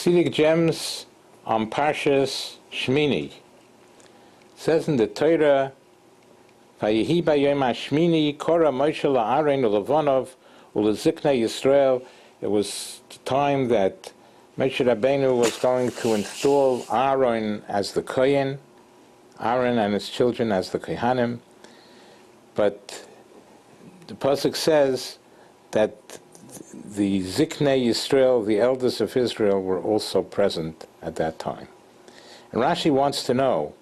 Chassidic gems on Parshas Shmini. It says in the Torah, "Vayehi bayom hashmini kora Moshe la'Aaron u'Levanov u'leziknei Yisrael." It was the time that Moshe Rabbeinu was going to install Aaron as the Kohen, Aaron and his children as the Kohanim. But the pasuk says that the Ziknei Yisrael, the elders of Israel, were also present at that time. And Rashi wants to know,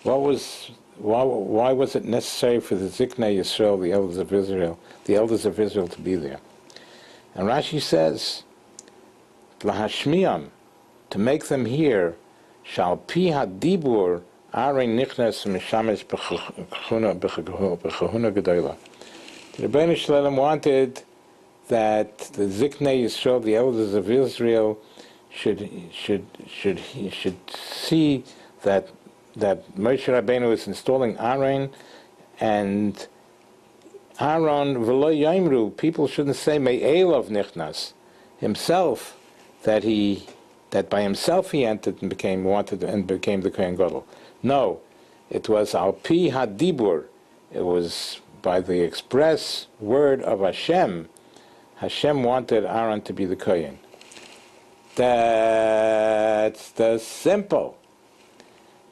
why was it necessary for the Ziknei Yisrael, the elders of Israel, to be there? And Rashi says, Lahashmiyam, to make them hear, shal pi hadibur Aaron nichnas mishamesh b'chahuna gedola. The Rebbeinu Shalom wanted that the Ziknei Yisrael, the elders of Israel, should see that Moshe Rabbeinu is installing Aaron, and Aaron v'lo yaimru, people shouldn't say me'elav nichnas, himself, that by himself he entered and became the Kohen Gadol. No, it was al pi hadibur. It was by the express word of Hashem. Hashem wanted Aaron to be the Kohen. That's the simple.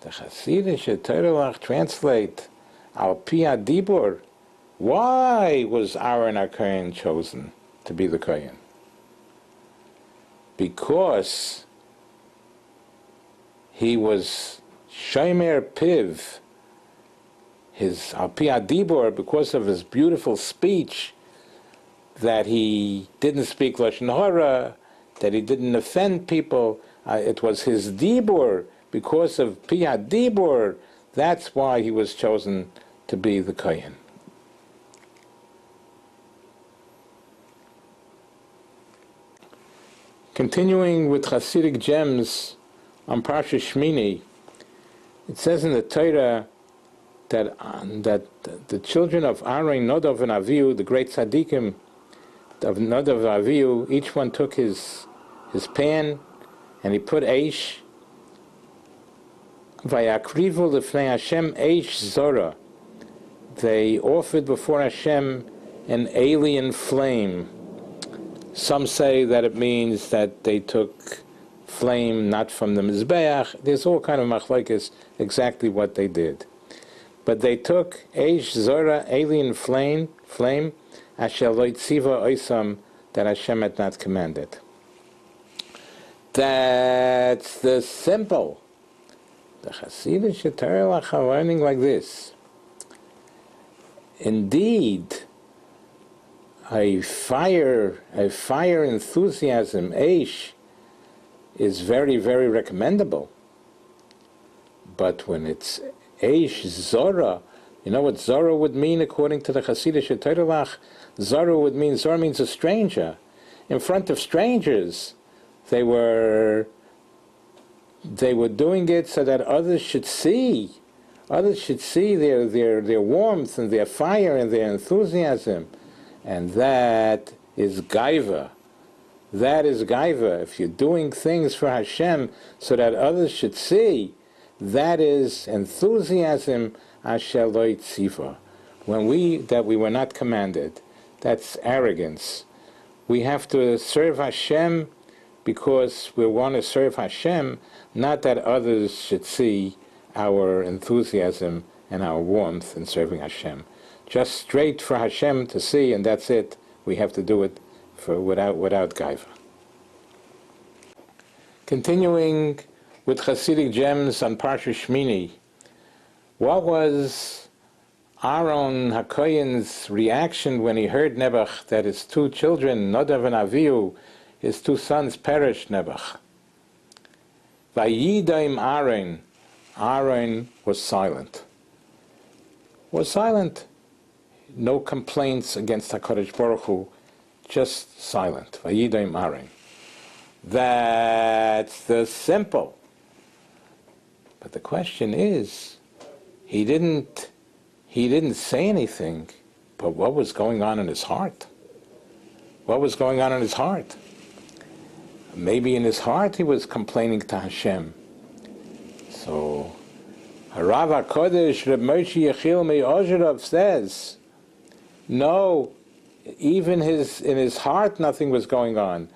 The Chassidic Torah translate al pi hadibur. Why was Aaron our Kohen chosen to be the Kohen? Because he was Shomer Piv, his al pi hadibur, because of his beautiful speech, that he didn't speak Lashon Hara, that he didn't offend people. It was his dibur, because of pi hadibur. That's why he was chosen to be the Kohen. Continuing with Chassidic gems on Parshas Shmini, it says in the Torah that the children of Aaron, Nadav and Avihu, the great tzaddikim of Nadav and Avihu, each one took his pan and he put eish. Vayakrivu lefnei Hashem eish zora. They offered before Hashem an alien flame. Some say that it means that they took flame not from the Mizbeach. There's all kind of machlokes exactly what they did. But they took eish zora, alien flame, asher lo tziva oisam, that Hashem had not commanded. That's the simple. The Chassidic Torah are learning like this. Indeed, a fire enthusiasm, eish, is very, very recommendable. But when it's eish zora, you know what zora would mean according to the Chassidic Torah? Zora means a stranger. In front of strangers, they were doing it so that others should see. Others should see their warmth and their fire and their enthusiasm. And that is gaiva. That is gaiva. If you're doing things for Hashem so that others should see, that is enthusiasm, asher lo tziva. That we were not commanded. That's arrogance. We have to serve Hashem because we want to serve Hashem, not that others should see our enthusiasm and our warmth in serving Hashem. Just straight for Hashem to see, and that's it. We have to do it without gaiva. Continuing with Chassidic gems on Parshas Shmini, what was Aaron HaKohen's reaction when he heard Nebuch that his two children, Nadav and Avihu, his two sons, perished? Nebuch. Vayidaim Aaron. Aaron was silent. No complaints against HaKadosh Baruch Hu, just silent. Vayidaim Aaron. That's the simple. But the question is, he didn't say anything, but what was going on in his heart? What was going on in his heart? maybe in his heart he was complaining to Hashem. So, Harav HaKodesh Reb Moshe Yechiel Me'ozherov says, no, even in his heart nothing was going on.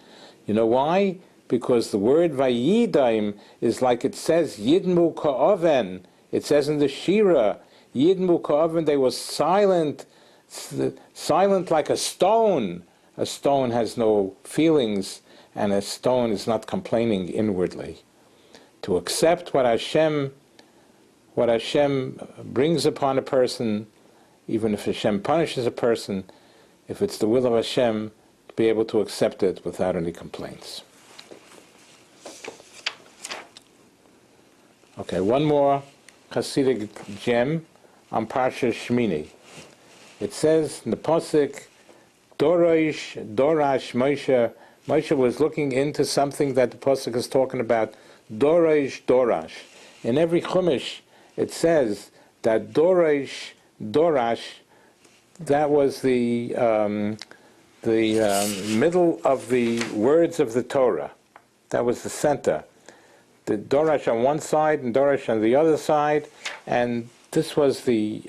You know why? Because the word Vayidaim is like it says Yidmu Ka'oven. It says in the Shira, Yidmu Ka'oven, they were silent like a stone. A stone has no feelings, and a stone is not complaining inwardly. To accept what Hashem brings upon a person, even if Hashem punishes a person, if it's the will of Hashem, to be able to accept it without any complaints. Okay, one more Chassidic gem on Parsha Shmini. It says in the Pasuk, Dorash Moshe. Moshe was looking into something that the Pasuk is talking about. Dorash. In every Chumash, it says that Dorash, that was the middle of the words of the Torah. That was the center. The Dorash on one side and Dorash on the other side, and this was the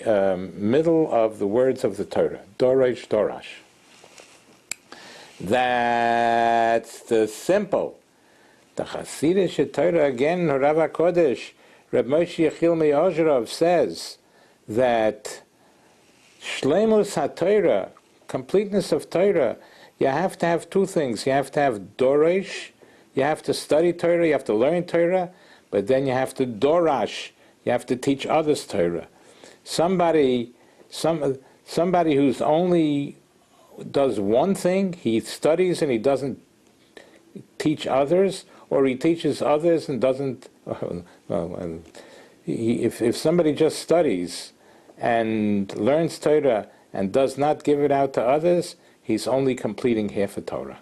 middle of the words of the Torah. Dorash. That's the simple. The Chassidic Torah again, Rav HaKodesh, Reb Moshe Yechiel Me'ozherov says that Shleimus HaTorah, completeness of Torah, you have to have two things. You have to have Doresh, you have to study Torah, you have to learn Torah, but then you have to Dorash, you have to teach others Torah. Somebody who's only does one thing, he studies and he doesn't teach others, or he teaches others and doesn't, if somebody just studies and learns Torah and does not give it out to others, he's only completing half a Torah.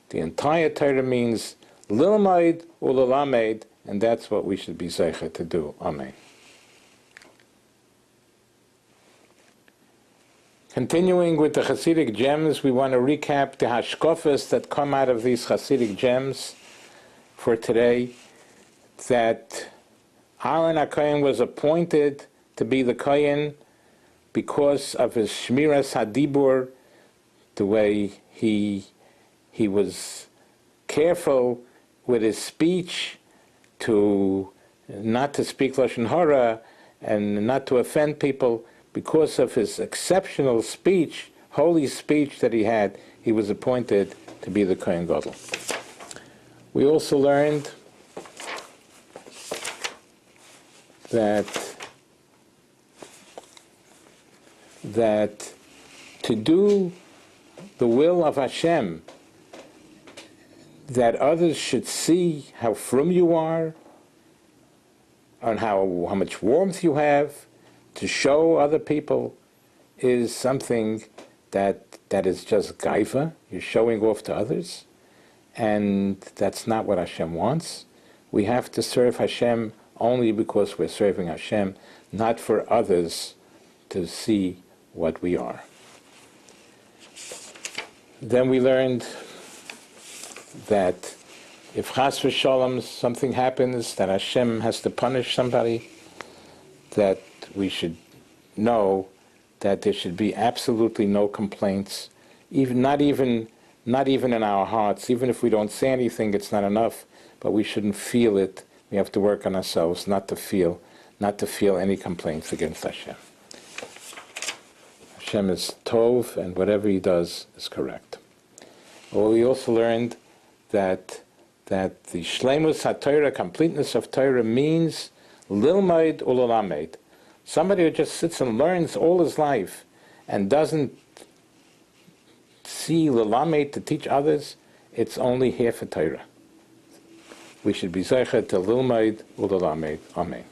The entire Torah means Lilmaid Ulalamed, and that's what we should be zeicher to do. Amen. Continuing with the Chassidic gems, we want to recap the hashkofas that come out of these Chassidic gems for today. That Aaron HaKohen was appointed to be the Kohen because of his Shmiras Hadibur, the way he was careful with his speech to not to speak Lashon Hara and not to offend people. Because of his exceptional speech, holy speech that he had, he was appointed to be the Kohen Gadol. We also learned that to do the will of Hashem, that others should see how frum you are, and how much warmth you have, to show other people, is something that is just gaiva. You're showing off to others, and that's not what Hashem wants. We have to serve Hashem only because we're serving Hashem, not for others to see what we are. Then we learned that if chas v'shalom something happens, that Hashem has to punish somebody, that we should know that there should be absolutely no complaints, not even in our hearts. Even if we don't say anything, it's not enough, but we shouldn't feel it. We have to work on ourselves not to feel any complaints against Hashem. Hashem is tov, and whatever He does is correct. Well, we also learned that the shleimus haTorah, completeness of Torah, means lilmaid ulalamed. Somebody who just sits and learns all his life and doesn't see lelamed to teach others, it's only half a Torah. We should be zeicher to lilmaid ulalamed. Amen.